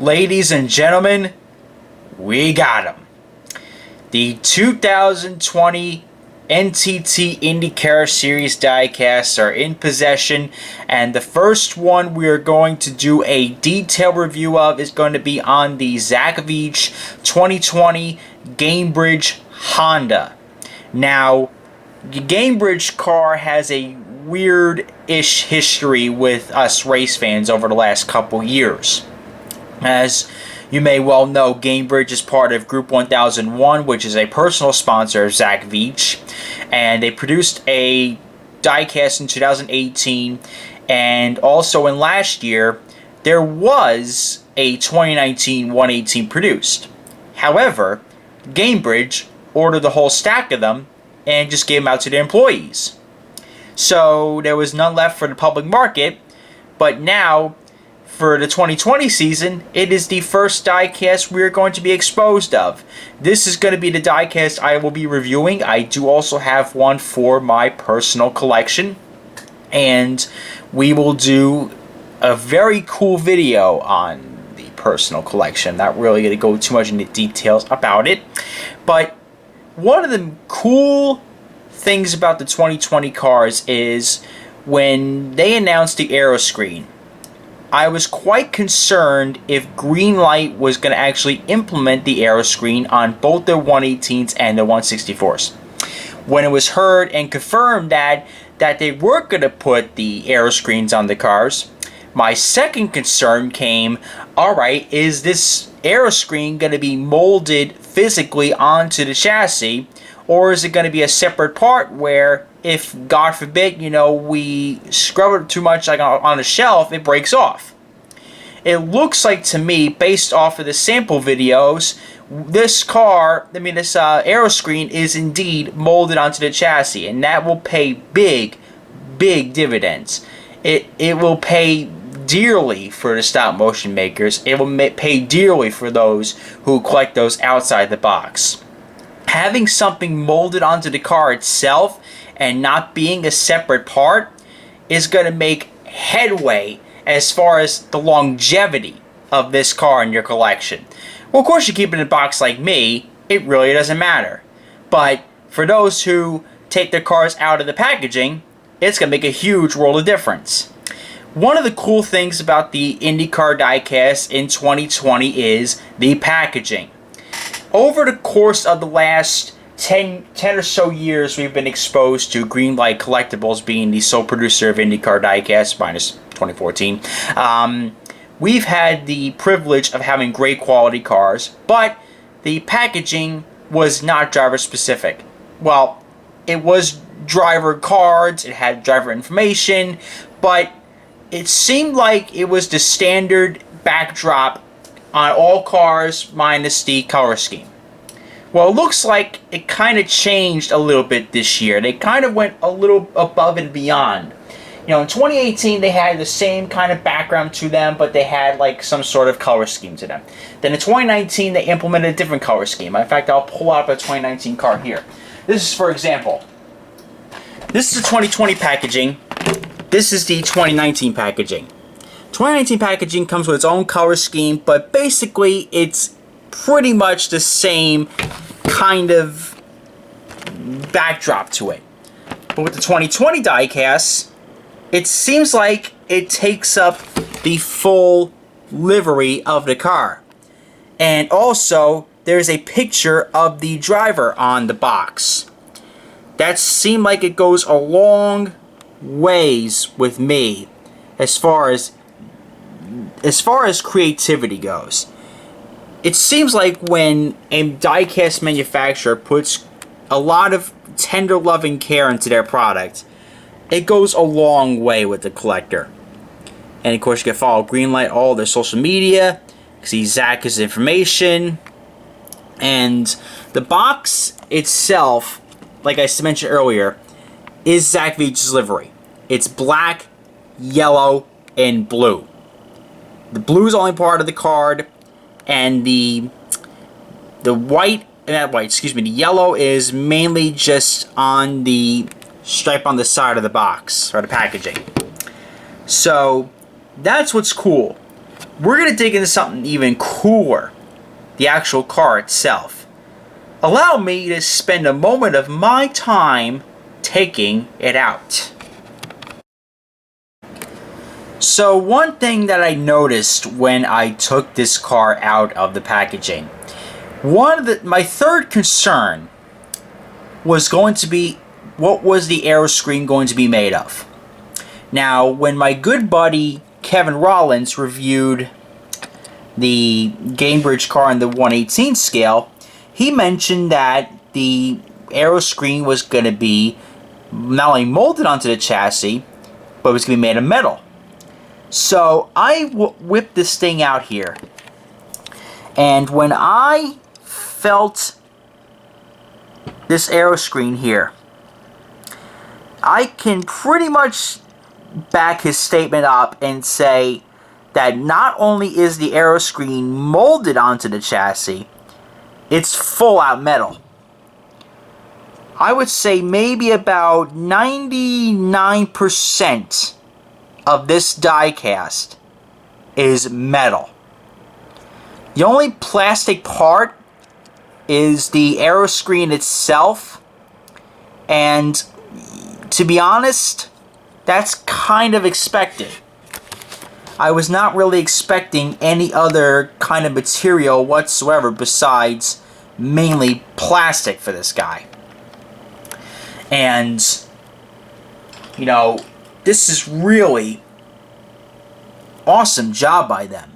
Ladies and gentlemen, we got them. The 2020 NTT IndyCar Series diecasts are in possession, and the first one we are going to do a detailed review of is going to be on the Veach 2020 Gainbridge Honda. Now, the Gainbridge car has a weird-ish history with us race fans over the last couple years. As you may well know, Gainbridge is part of Group 1001, which is a personal sponsor of Zach Veach, and they produced a diecast in 2018, and also in last year, there was a 2019 118 produced. However, Gainbridge ordered the whole stack of them and just gave them out to their employees. So there was none left for the public market, but now, for the 2020 season, it is the first diecast we're going to be exposed of. This is going to be the diecast I will be reviewing. I do also have one for my personal collection, and we will do a very cool video on the personal collection. Not really going to go too much into details about it, but one of the cool things about the 2020 cars is when they announced the Aeroscreen, I was quite concerned if Greenlight was going to actually implement the Aeroscreen on both the 118s and the 164s. When it was heard and confirmed that they were going to put the Aeroscreens on the cars, my second concern came, alright, is this Aeroscreen going to be molded physically onto the chassis, or is it going to be a separate part where if, God forbid, we scrub it too much like on a shelf, it breaks off? It looks like to me, based off of the sample videos, this Aeroscreen is indeed molded onto the chassis, and that will pay big dividends. It will pay dearly for the stop motion makers. It will pay dearly for those who collect those outside the box. Having something molded onto the car itself and not being a separate part is going to make headway as far as the longevity of this car in your collection. Well, of course, you keep it in a box like me, it really doesn't matter. But for those who take their cars out of the packaging, it's going to make a huge world of difference. One of the cool things about the IndyCar Diecast in 2020 is the packaging. Over the course of the last 10 or so years, we've been exposed to Greenlight Collectibles being the sole producer of IndyCar Diecast, minus 2014. We've had the privilege of having great quality cars, but the packaging was not driver specific. Well, it was driver cards, it had driver information, but it seemed like it was the standard backdrop on all cars minus the color scheme. Well, it looks like it kind of changed a little bit this year. They kind of went a little above and beyond. In 2018, they had the same kind of background to them, but they had like some sort of color scheme to them. Then in 2019, they implemented a different color scheme. In fact, I'll pull out a 2019 car here. This is, for example, this is the 2020 packaging. This is the 2019 packaging. 2019 packaging comes with its own color scheme, but basically it's pretty much the same kind of backdrop to it. But with the 2020 diecast, it seems like it takes up the full livery of the car. And also, there's a picture of the driver on the box. That seemed like it goes a long ways with me as far as creativity goes. It seems like when a diecast manufacturer puts a lot of tender loving care into their product, it goes a long way with the collector. And of course, you can follow Greenlight all their social media, see Zach's information, and the box itself, like I mentioned earlier, is Zach Veach's livery. It's black, yellow, and blue. The blue is only part of the card, and the yellow is mainly just on the stripe on the side of the box, or the packaging. So, that's what's cool. we're going to dig into something even cooler. The actual car itself. Allow me to spend a moment of my time taking it out. So one thing that I noticed when I took this car out of the packaging, my third concern was going to be, what was the Aeroscreen going to be made of? Now, when my good buddy Kevin Rollins reviewed the Gainbridge car on the 1/18 scale, he mentioned that the Aeroscreen was going to be not only molded onto the chassis, but it was going to be made of metal. So I whipped this thing out here, and when I felt this Aeroscreen here, I can pretty much back his statement up and say that not only is the Aeroscreen molded onto the chassis, it's full out metal. I would say maybe about 99% of this diecast is metal. The only plastic part is the Aeroscreen itself, and to be honest, that's kind of expected. I was not really expecting any other kind of material whatsoever besides mainly plastic for this guy. And, you know, this is really awesome job by them.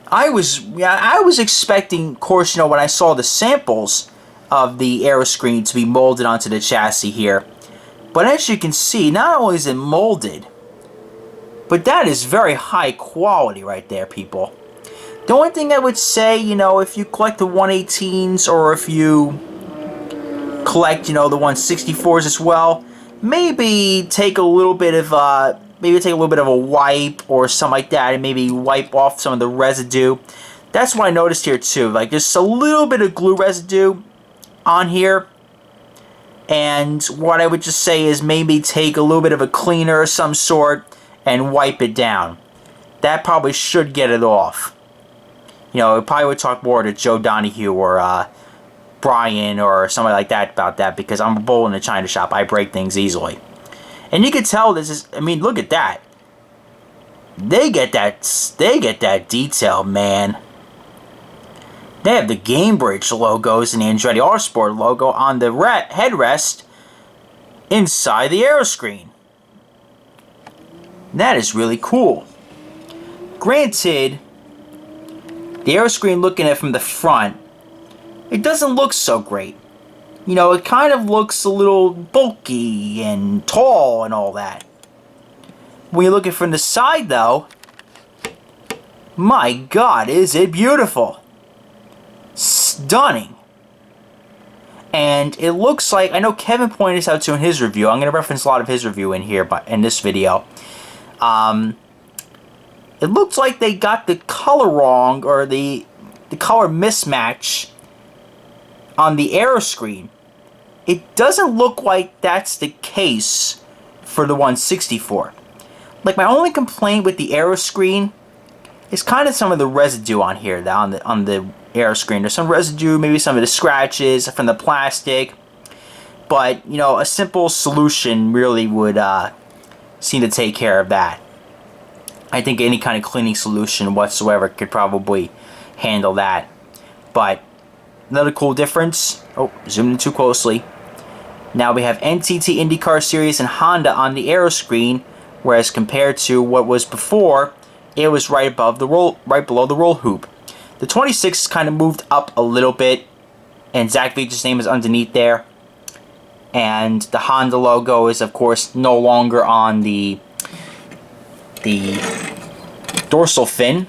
I was expecting, of course, you know, when I saw the samples of the Aeroscreen to be molded onto the chassis here. But as you can see, not only is it molded, but that is very high quality right there, people. The only thing I would say, you know, if you collect the 118s or if you collect, you know, the 164s as well, maybe take a little bit of a wipe or something like that, and maybe wipe off some of the residue. That's what I noticed here too. Like, there's a little bit of glue residue on here, and what I would just say is maybe take a little bit of a cleaner of some sort and wipe it down. That probably should get it off. You know, I probably would talk more to Joe Donahue or Brian or somebody like that about that, because I'm a bull in the china shop. I break things easily. And you can tell this is, I mean, look at that. They get that detail, man. They have the Gainbridge logos and the Andretti Autosport logo on the headrest inside the Aeroscreen. That is really cool. Granted, the Aeroscreen, looking at it from the front, it doesn't look so great. You know, it kind of looks a little bulky and tall and all that. When you look at it from the side, though, my God, is it beautiful. Stunning. And it looks like, I know Kevin pointed this out too in his review. I'm going to reference a lot of his review in here, but in this video. It looks like they got the color wrong, or the color mismatch on the Aeroscreen. It doesn't look like that's the case for the 164. Like, my only complaint with the Aeroscreen is kind of some of the residue on here, on the Aeroscreen. There's some residue, maybe some of the scratches from the plastic. But, you know, a simple solution really would seem to take care of that. I think any kind of cleaning solution whatsoever could probably handle that. But another cool difference. Oh, zoomed in too closely. Now we have NTT IndyCar Series and Honda on the Aeroscreen, whereas compared to what was before, it was right below the roll hoop. The 26 kind of moved up a little bit, and Zach Veach's name is underneath there. And the Honda logo is, of course, no longer on the dorsal fin,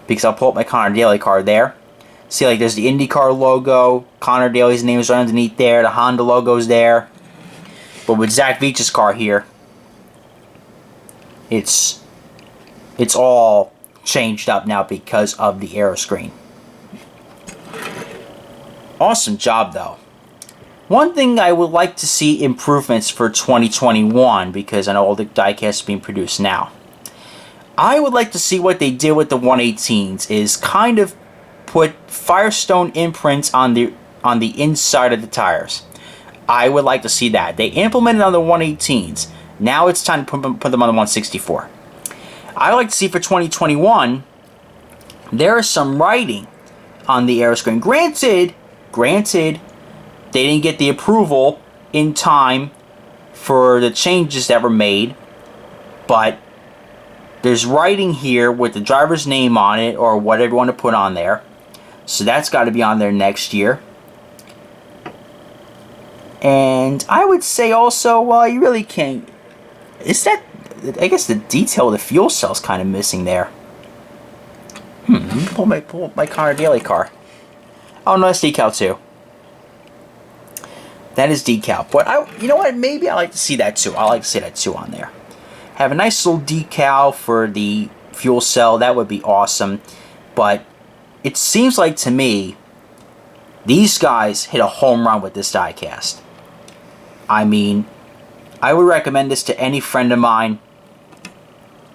because I'll pull up my Connor Daly card there. See, like, there's the IndyCar logo, Connor Daly's name is right underneath there, the Honda logo's there. But with Zach Veach's car here, it's all changed up now because of the Aeroscreen. Awesome job, though. One thing I would like to see improvements for 2021, because I know all the diecasts are being produced now. I would like to see what they did with the 118s is kind of put Firestone imprints on the inside of the tires. I would like to see that. They implemented on the 118s. Now it's time to put them on the 164. I would like to see for 2021, there is some writing on the Aeroscreen. Granted, they didn't get the approval in time for the changes that were made, but there's writing here with the driver's name on it or whatever you want to put on there. So that's got to be on there next year. And I would say also, well, you really can't... Is that... I guess the detail of the fuel cell's kind of missing there. Pull my Connor Daly car. Oh no, that's decal too. That is decal. But you know what? Maybe I like to see that too. I like to see that too on there. Have a nice little decal for the fuel cell. That would be awesome. But it seems like to me, these guys hit a home run with this diecast. I mean, I would recommend this to any friend of mine.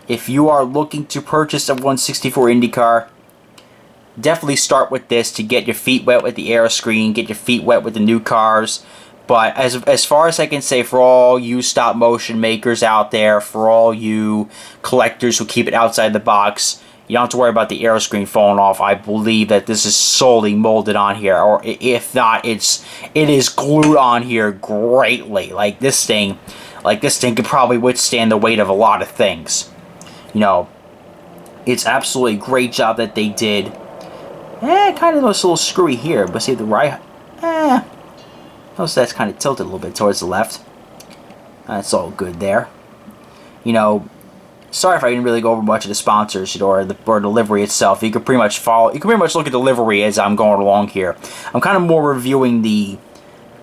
If you are looking to purchase a 164 IndyCar, definitely start with this to get your feet wet with the Aeroscreen, get your feet wet with the new cars. But as far as I can say, for all you stop motion makers out there, for all you collectors who keep it outside the box, you don't have to worry about the Aeroscreen falling off. I believe that this is solely molded on here, or if not, it is glued on here greatly. Like this thing could probably withstand the weight of a lot of things. You know, it's absolutely a great job that they did. Kind of looks a little screwy here, but see the right. Notice that's kind of tilted a little bit towards the left. That's all good there. You know, sorry if I didn't really go over much of the sponsors or the livery itself. You can pretty much follow. You can pretty much look at the livery as I'm going along here. I'm kind of more reviewing the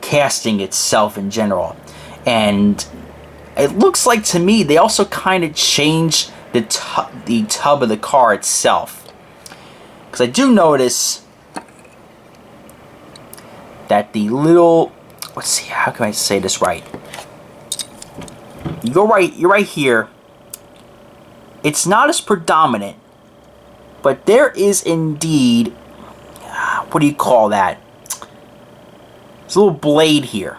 casting itself in general, and it looks like to me they also kind of changed the tub of the car itself, because I do notice that the little, let's see, how can I say this right? You're right here. It's not as predominant, but there is indeed, what do you call that? It's a little blade here.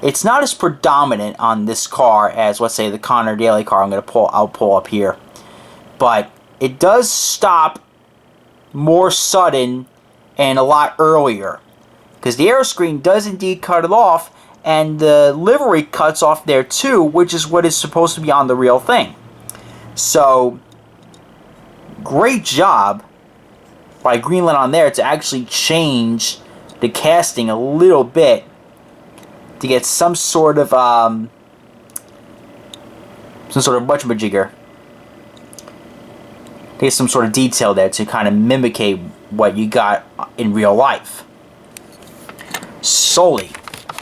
It's not as predominant on this car as, let's say, the Connor Daly car. I'll pull up here, but it does stop more sudden and a lot earlier, because the Aeroscreen does indeed cut it off, and the livery cuts off there too, which is what is supposed to be on the real thing. So, great job by Greenland on there to actually change the casting a little bit to get some sort of whatchamajigger. To get some sort of detail there to kind of mimicate what you got in real life. Solely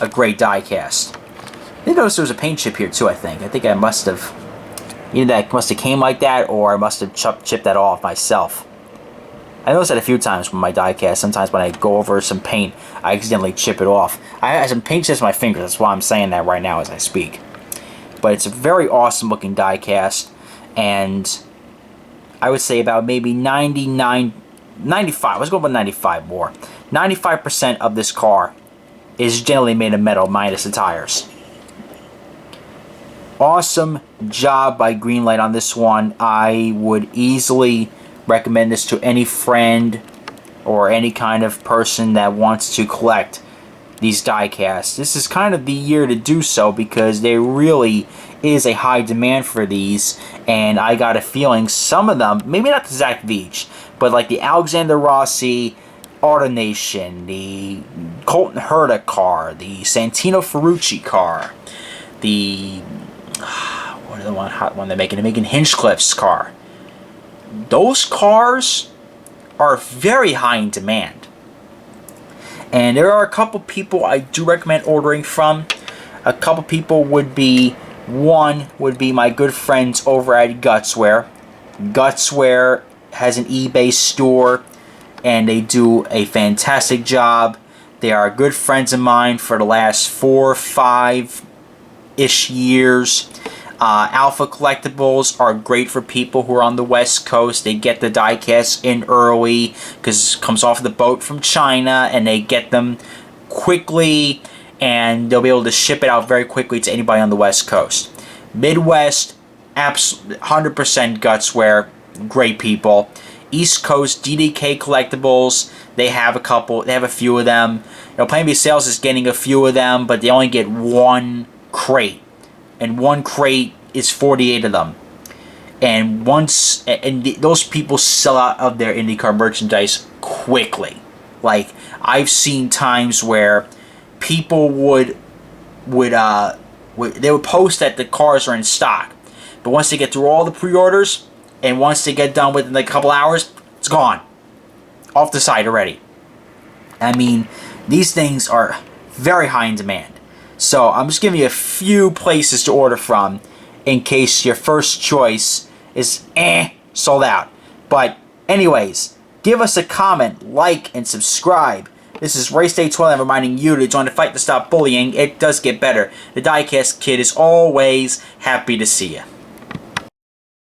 a great diecast. I noticed there was a paint chip here too, I think I must have, either that must have came like that, or I must have chipped that off myself. I noticed that a few times with my diecast. Sometimes when I go over some paint, I accidentally chip it off. I have some paint chips on my fingers, that's why I'm saying that right now as I speak. But it's a very awesome looking diecast, and I would say about maybe 95, let's go with 95 more. 95% of this car is generally made of metal, minus the tires. Awesome job by Greenlight on this one. I would easily recommend this to any friend or any kind of person that wants to collect these diecasts. This is kind of the year to do so, because there really is a high demand for these, and I got a feeling some of them, maybe not the Zach Veach, but like the Alexander Rossi AutoNation, the Colton Herta car, the Santino Ferrucci car, the what are the hot one they're making? They're making Hinchcliffe's car. Those cars are very high in demand, and there are a couple people I do recommend ordering from. A couple people would be, one would be my good friends over at Gutswear. Gutswear has an eBay store, and they do a fantastic job. They are good friends of mine for the last 4 or 5-ish years. Alpha collectibles are great for people who are on the West Coast. They get the diecast in early because it comes off the boat from China, and they get them quickly, and they'll be able to ship it out very quickly to anybody on the West Coast. Midwest, 100% Gutswear, great people. East Coast, DDK Collectibles, they have a few of them. Plan B Sales is getting a few of them, but they only get one crate. And one crate is 48 of them. And those people sell out of their IndyCar merchandise quickly. Like, I've seen times where people would post that the cars are in stock, but once they get through all the pre-orders, and once they get done within like a couple hours, it's gone. Off the site already. I mean, these things are very high in demand. So I'm just giving you a few places to order from in case your first choice is sold out. But anyways, give us a comment, like, and subscribe. This is Race Day 12 reminding you to join the fight to stop bullying. It does get better. The Diecast Kid is always happy to see you.